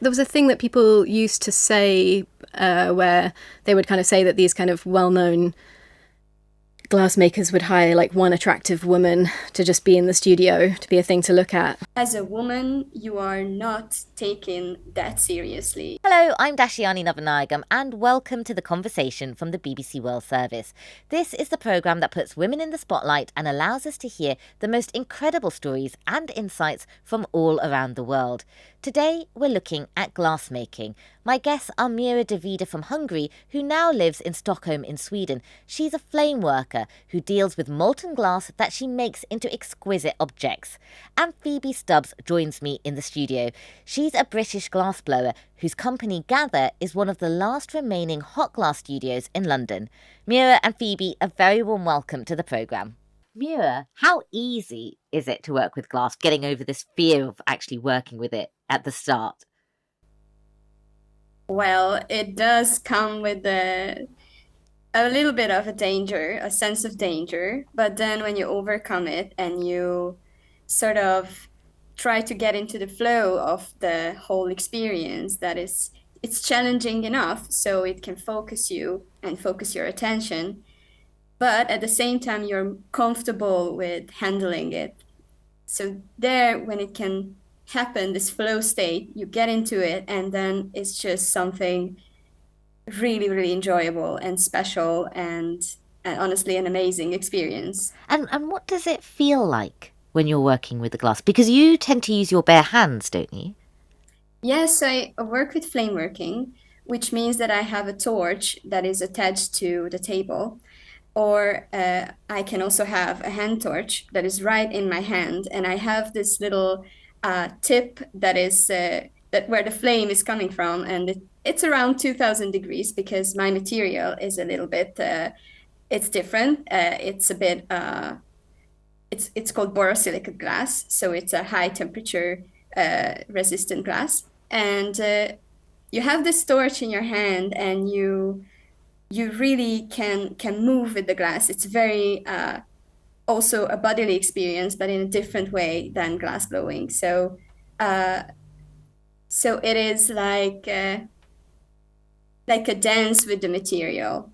There was a thing that people used to say where they would kind of say that these kind of well-known glassmakers would hire like one attractive woman to just be in the studio, to be a thing to look at. As a woman, you are not taken that seriously. Hello, I'm Datshiane Navanayagam and welcome to The Conversation from the BBC World Service. This is the programme that puts women in the spotlight and allows us to hear the most incredible stories and insights from all around the world. Today, we're looking at glassmaking. My guests are Mira Davida from Hungary, who now lives in Stockholm in Sweden. She's a flame worker who deals with molten glass that she makes into exquisite objects. And Phoebe Stubbs joins me in the studio. She's a British glassblower whose company Gather is one of the last remaining hot glass studios in London. Mira and Phoebe, a very warm welcome to the programme. Mira, how easy is it to work with glass, getting over this fear of actually working with it at the start? Well, it does come with a little bit of a danger, a sense of danger, but then when you overcome it and you sort of try to get into the flow of the whole experience, it's challenging enough so it can focus you and focus your attention. But at the same time, you're comfortable with handling it. So there, when it can happen, this flow state, you get into it, and then it's just something really, really enjoyable and special and honestly an amazing experience. And what does it feel like when you're working with the glass? Because you tend to use your bare hands, don't you? Yes, I work with flameworking, which means that I have a torch that is attached to the table. Or I can also have a hand torch that is right in my hand, and I have this little tip that is that where the flame is coming from, and it's around 2000 degrees because my material is a little bit it's different. It's a bit it's called borosilicate glass, so it's a high temperature resistant glass, and you have this torch in your hand, and you really can move with the glass. It's very also a bodily experience, but in a different way than glass blowing. So it is like a dance with the material.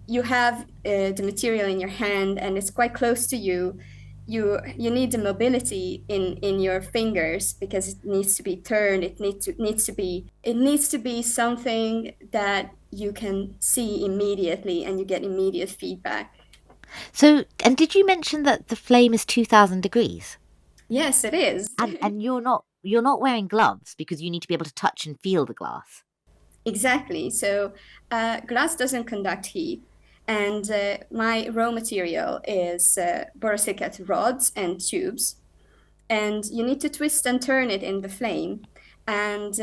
You have the material in your hand, and it's quite close to you. You need the mobility in your fingers because it needs to be turned. It needs to be something that you can see immediately and you get immediate feedback. So, and did you mention that the flame is 2000 degrees? Yes, it is. And you're not wearing gloves because you need to be able to touch and feel the glass. Exactly. So glass doesn't conduct heat. And my raw material is borosilicate rods and tubes. And you need to twist and turn it in the flame. And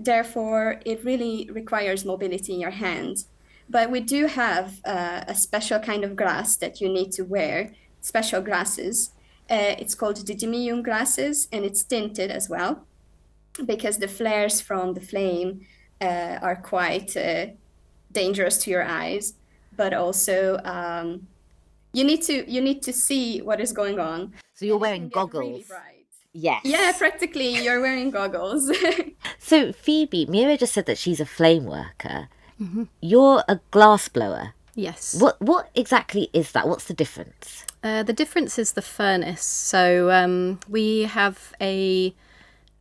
therefore, it really requires mobility in your hand. But we do have a special kind of glass that you need to wear, special glasses. It's called the Dimium glasses, and it's tinted as well, because the flares from the flame are quite dangerous to your eyes. But also, you need to see what is going on. So you're wearing goggles. Really bright. Yes. Yeah, practically, you're wearing goggles. So Phoebe, Mira just said that she's a flame worker. Mm-hmm. You're a glass blower. Yes. What exactly is that? What's the difference? The difference is the furnace. So we have a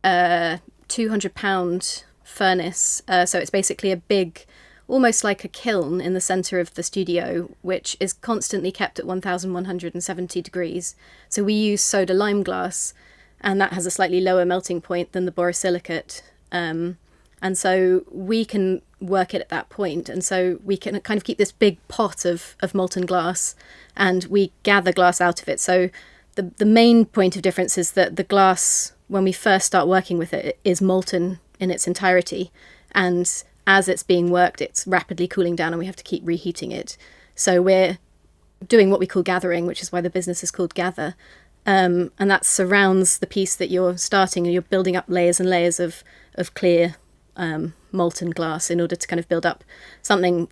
200-pound furnace. So it's basically a big, almost like a kiln in the centre of the studio, which is constantly kept at 1170 degrees. So we use soda lime glass, and that has a slightly lower melting point than the borosilicate. And so we can work it at that point. And so we can kind of keep this big pot of molten glass, and we gather glass out of it. So the main point of difference is that the glass, when we first start working with it, is molten in its entirety. And as it's being worked, it's rapidly cooling down and we have to keep reheating it. So we're doing what we call gathering, which is why the business is called Gather. And that surrounds the piece that you're starting, and you're building up layers and layers of clear molten glass in order to kind of build up something.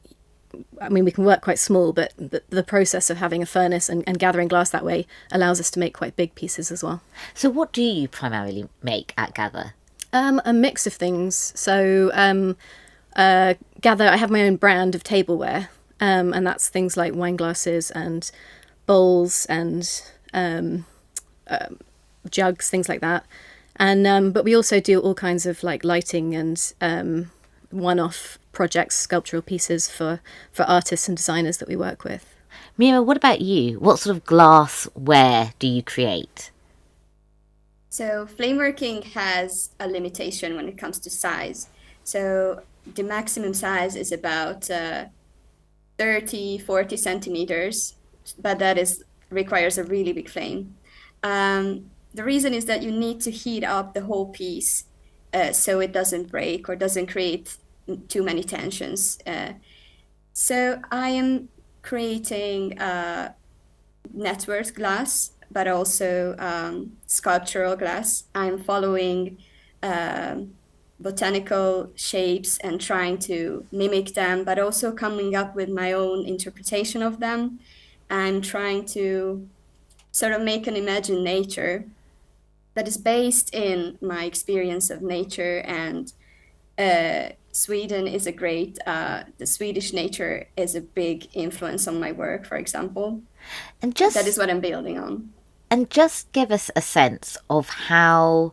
I mean, we can work quite small, but the process of having a furnace and gathering glass that way allows us to make quite big pieces as well. So what do you primarily make at Gather? A mix of things. So I have my own brand of tableware, and that's things like wine glasses and bowls and jugs, things like that. And but we also do all kinds of like lighting and one-off projects, sculptural pieces for artists and designers that we work with. Mira, what about you? What sort of glassware do you create? So flameworking has a limitation when it comes to size. So the maximum size is about 30, 40 centimeters, but requires a really big flame. The reason is that you need to heat up the whole piece so it doesn't break or doesn't create too many tensions. So I am creating network glass, but also sculptural glass. I'm following botanical shapes and trying to mimic them, but also coming up with my own interpretation of them. I'm trying to sort of make an imagined nature that is based in my experience of nature. And Sweden is a great, the Swedish nature is a big influence on my work, for example. And that is what I'm building on. And just give us a sense of how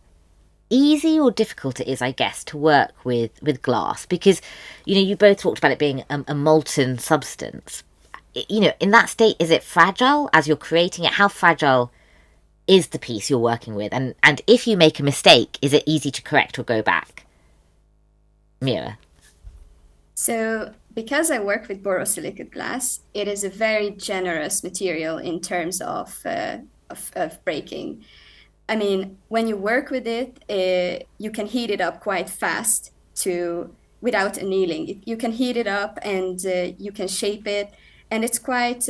easy or difficult it is, I guess, to work with glass, because, you know, you both talked about it being a molten substance. You know, in that state, is it fragile as you're creating it? How fragile is the piece you're working with? And if you make a mistake, is it easy to correct or go back? Mira. So because I work with borosilicate glass, it is a very generous material in terms of breaking. I mean, when you work with it, you can heat it up quite fast without annealing. You can heat it up and you can shape it. And it's quite,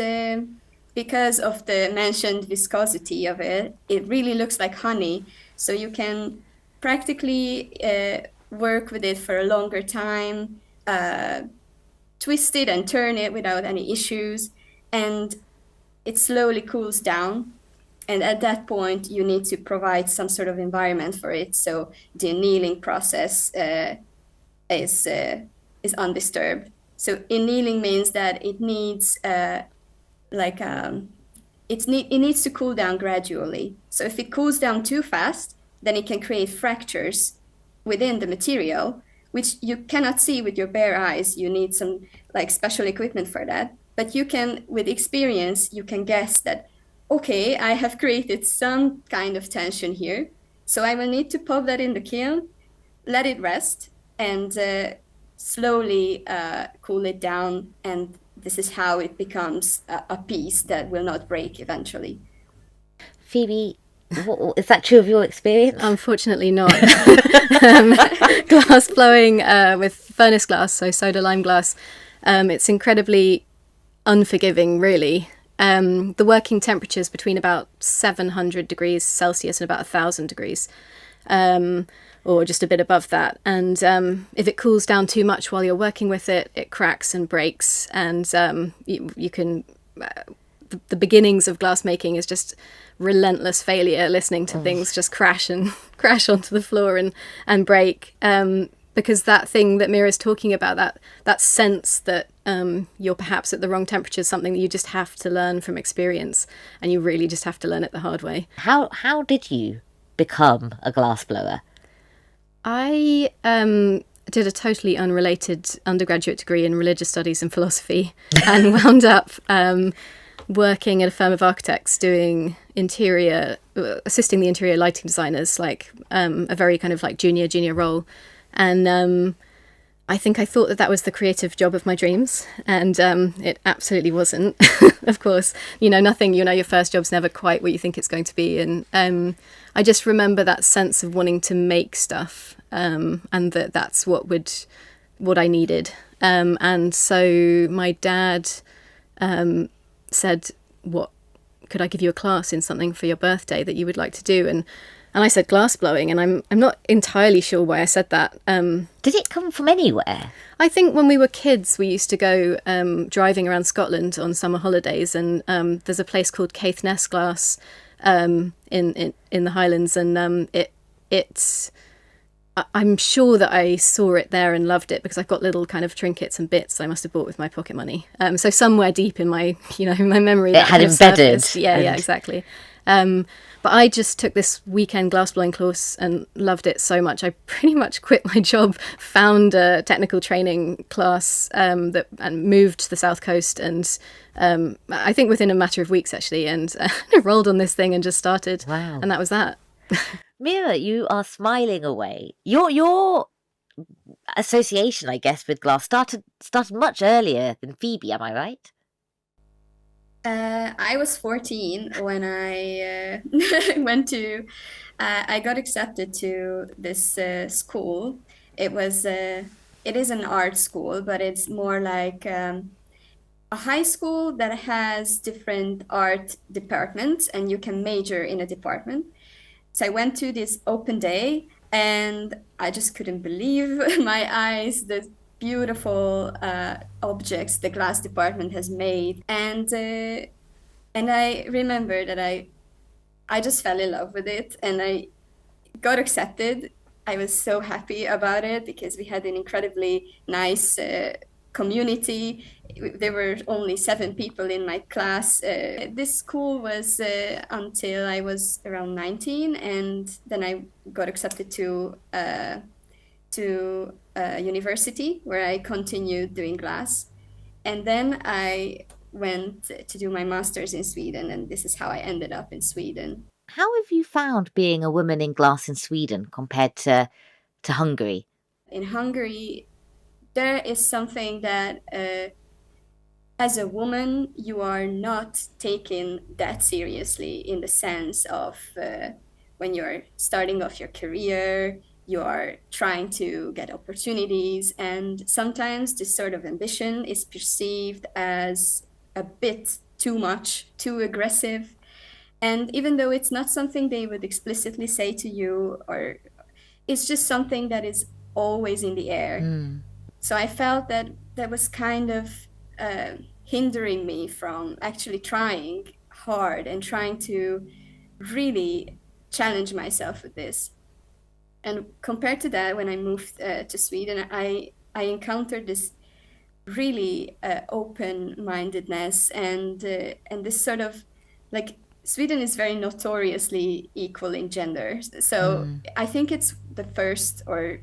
because of the mentioned viscosity of it, it really looks like honey. So you can practically work with it for a longer time, twist it and turn it without any issues. And it slowly cools down. And at that point, you need to provide some sort of environment for it. So the annealing process is undisturbed. So annealing means that it needs it needs to cool down gradually. So if it cools down too fast, then it can create fractures within the material, which you cannot see with your bare eyes. You need some like special equipment for that. But you can, with experience, you can guess that, okay, I have created some kind of tension here. So I will need to pop that in the kiln, let it rest, and slowly cool it down. And this is how it becomes a piece that will not break eventually. Phoebe, is that true of your experience? Unfortunately not. Glass blowing with furnace glass, so soda lime glass, it's incredibly unforgiving, really. The working temperature is between about 700 degrees Celsius and about 1,000 degrees, or just a bit above that. And if it cools down too much while you're working with it, it cracks and breaks. And you can... the beginnings of glassmaking is just relentless failure, listening to things just crash onto the floor and break. Because that thing that Mira's talking about, that sense that you're perhaps at the wrong temperature, is something that you just have to learn from experience, and you really just have to learn it the hard way. How did you become a glassblower? I did a totally unrelated undergraduate degree in religious studies and philosophy, and wound up working at a firm of architects doing assisting the interior lighting designers, like a very kind of like junior role. And I think I thought that was the creative job of my dreams, and it absolutely wasn't. Of course, your first job's never quite what you think it's going to be. And I just remember that sense of wanting to make stuff, and that's what I needed. And so my dad said, "What could I give you a class in something for your birthday that you would like to do?" And I said glass blowing, and I'm not entirely sure why I said that. Did it come from anywhere? I think when we were kids, we used to go driving around Scotland on summer holidays, and there's a place called Caithness Glass in the Highlands, and I'm sure that I saw it there and loved it because I've got little kind of trinkets and bits I must have bought with my pocket money. So somewhere deep in my, my memory, that had kind of embedded. surfaced. Yeah, exactly. But I just took this weekend glassblowing course and loved it so much. I pretty much quit my job, found a technical training class and moved to the South Coast. And I think within a matter of weeks, actually, and rolled on this thing and just started. Wow. And that was that. Mira, you are smiling away. Your association, I guess, with glass started much earlier than Phoebe, am I right? I was 14 when I I got accepted to this school. It is an art school, but it's more like a high school that has different art departments, and you can major in a department. So I went to this open day, and I just couldn't believe my eyes, the beautiful objects the glass department has made. And I remember that I just fell in love with it, and I got accepted. I was so happy about it because we had an incredibly nice community. There were only 7 people in my class. This school was until I was around 19, and then I got accepted to university where I continued doing glass. And then I went to do my master's in Sweden, and this is how I ended up in Sweden. How have you found being a woman in glass in Sweden compared to Hungary? In Hungary, there is something that as a woman, you are not taken that seriously in the sense of when you're starting off your career, you are trying to get opportunities, and sometimes this sort of ambition is perceived as a bit too much, too aggressive. And even though it's not something they would explicitly say to you, or it's just something that is always in the air. So I felt that that was kind of hindering me from actually trying hard and trying to really challenge myself with this. And compared to that, when I moved to Sweden, I encountered this really open-mindedness and this sort of like, Sweden is very notoriously equal in gender. So I think it's the first or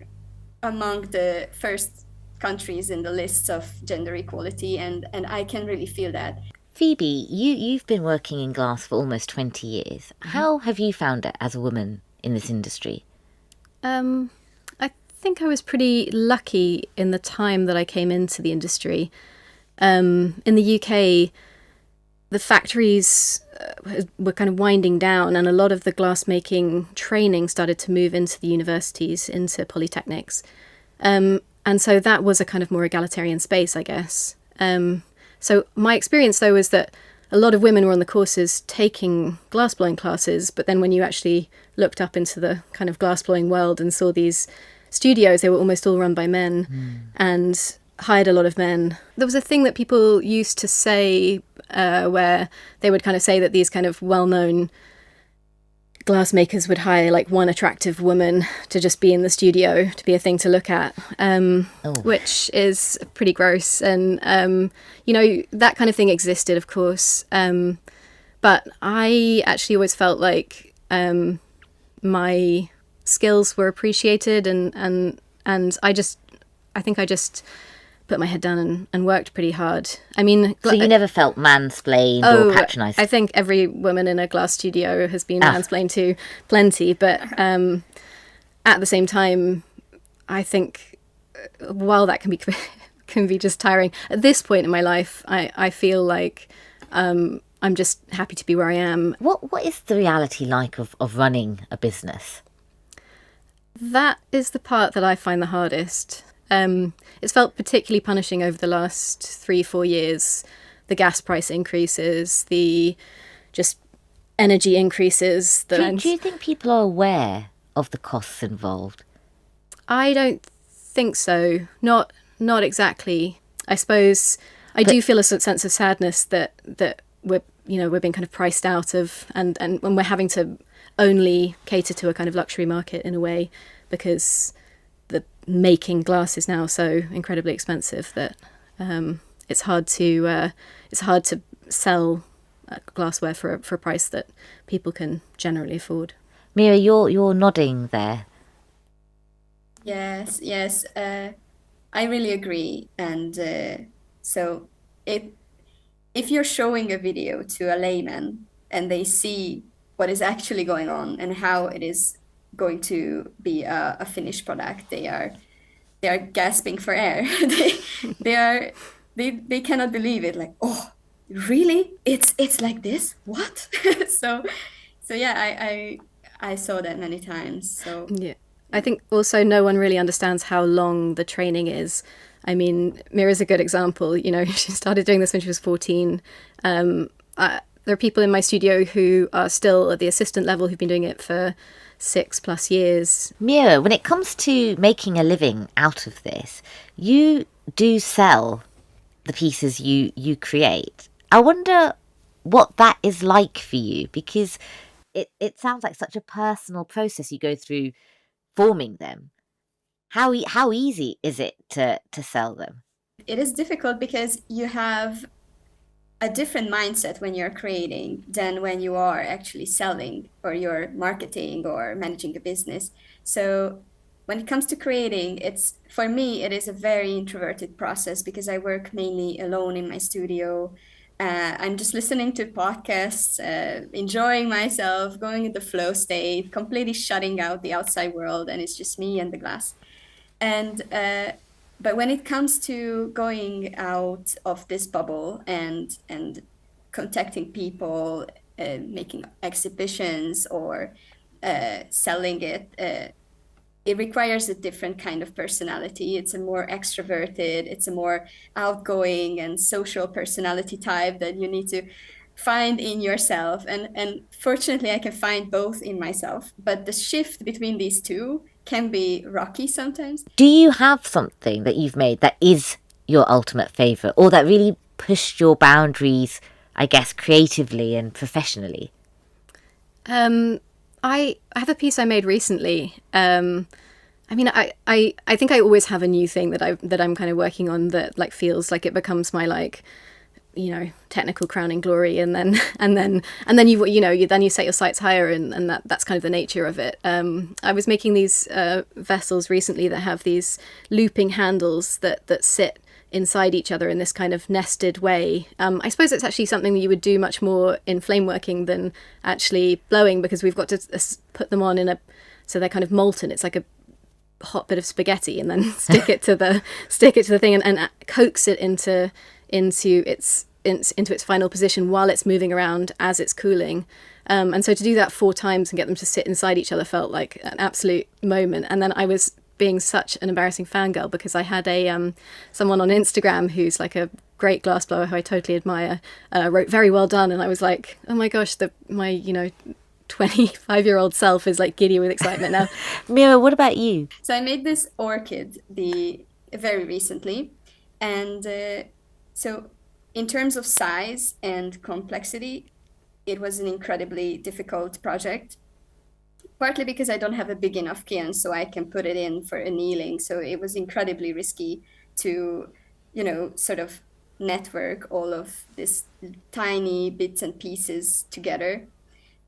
among the first countries in the lists of gender equality, and I can really feel that. Phoebe, you've been working in glass for almost 20 years. How have you found it as a woman in this industry? I think I was pretty lucky in the time that I came into the industry. In the UK, the factories were kind of winding down, and a lot of the glassmaking training started to move into the universities, into polytechnics. And so that was a kind of more egalitarian space, I guess. So my experience, though, was that a lot of women were on the courses taking glassblowing classes, but then when you actually looked up into the kind of glassblowing world and saw these studios, they were almost all run by men and hired a lot of men. There was a thing that people used to say where they would kind of say that these kind of well-known glassmakers would hire like one attractive woman to just be in the studio, to be a thing to look at, which is pretty gross. And, that kind of thing existed, of course. But I actually always felt like my skills were appreciated, and I think I just put my head down and worked pretty hard. I mean... So you never felt mansplained or patronised? I think every woman in a glass studio has been mansplained to plenty, but at the same time, I think while that can be just tiring, at this point in my life, I feel like I'm just happy to be where I am. What is the reality like of running a business? That is the part that I find the hardest. It's felt particularly punishing over the last 3-4 years. The gas price increases, the just energy increases. Do you think people are aware of the costs involved? I don't think so. Not exactly. I suppose I do feel a sense of sadness that we're being kind of priced out of, and when we're having to only cater to a kind of luxury market in a way, because the making glass is now so incredibly expensive that it's hard to sell glassware for a price that people can generally afford. Mira, you're nodding there. Yes, yes, I really agree. And so if you're showing a video to a layman and they see what is actually going on and how it is going to be a finished product, they are gasping for air. They cannot believe it. Like, oh, really? It's like this? What? so yeah, I saw that many times. So yeah, I think also no one really understands how long the training is. I mean, Mira's a good example. You know, she started doing this when she was 14. There are people in my studio who are still at the assistant level who've been doing it for 6+ years. Mira, when it comes to making a living out of this, you do sell the pieces you create. I wonder what that is like for you, because it sounds like such a personal process you go through forming them. How easy is it to sell them? it is difficult because you have a different mindset when you're creating than when you are actually selling or you're marketing or managing a business. So when it comes to creating, for me, it is a very introverted process because I work mainly alone in my studio. I'm just listening to podcasts, enjoying myself, going in the flow state, completely shutting out the outside world, and it's just me and the glass. And but when it comes to going out of this bubble and contacting people, making exhibitions or selling it, it requires a different kind of personality. It's a more extroverted, it's a more outgoing and social personality type that you need to find in yourself. And fortunately, I can find both in myself. But the shift between these two can be rocky sometimes. Do you have something that you've made that is your ultimate favourite, or that really pushed your boundaries, I guess, creatively and professionally? I have a piece I made recently. I mean, I think I always have a new thing that I'm kind of working on that like feels like it becomes my like, you know, technical crowning glory, and then you set your sights higher, and that's kind of the nature of it. I was making these vessels recently that have these looping handles that sit inside each other in this kind of nested way. I suppose it's actually something that you would do much more in flameworking than actually blowing, because we've got to put them on so they're kind of molten. It's like a hot bit of spaghetti, and then stick it to the thing and coax it into its final position while it's moving around as it's cooling. And so to do that 4 times and get them to sit inside each other felt like an absolute moment. And then I was being such an embarrassing fangirl because I had someone on Instagram who's like a great glassblower who I totally admire, wrote very well done, and I was like, oh my gosh, my 25-year-old self is like giddy with excitement now. Mira, what about you? So I made this orchid very recently, and so in terms of size and complexity, it was an incredibly difficult project. Partly because I don't have a big enough kiln so I can put it in for annealing. So it was incredibly risky to, sort of network all of these tiny bits and pieces together.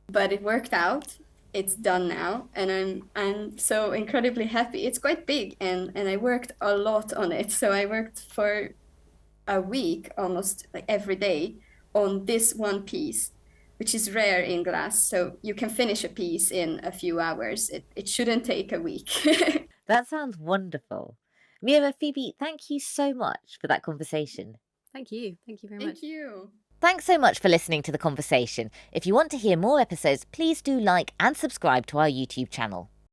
But it worked out. It's done now, and I'm so incredibly happy. It's quite big, and I worked a lot on it. So I worked for a week, almost like every day, on this one piece, which is rare in glass. So you can finish a piece in a few hours. It shouldn't take a week. That sounds wonderful. Mira, Phoebe, thank you so much for that conversation. Thank you very much. Thank you. Thanks so much for listening to the conversation. If you want to hear more episodes, please do like and subscribe to our YouTube channel.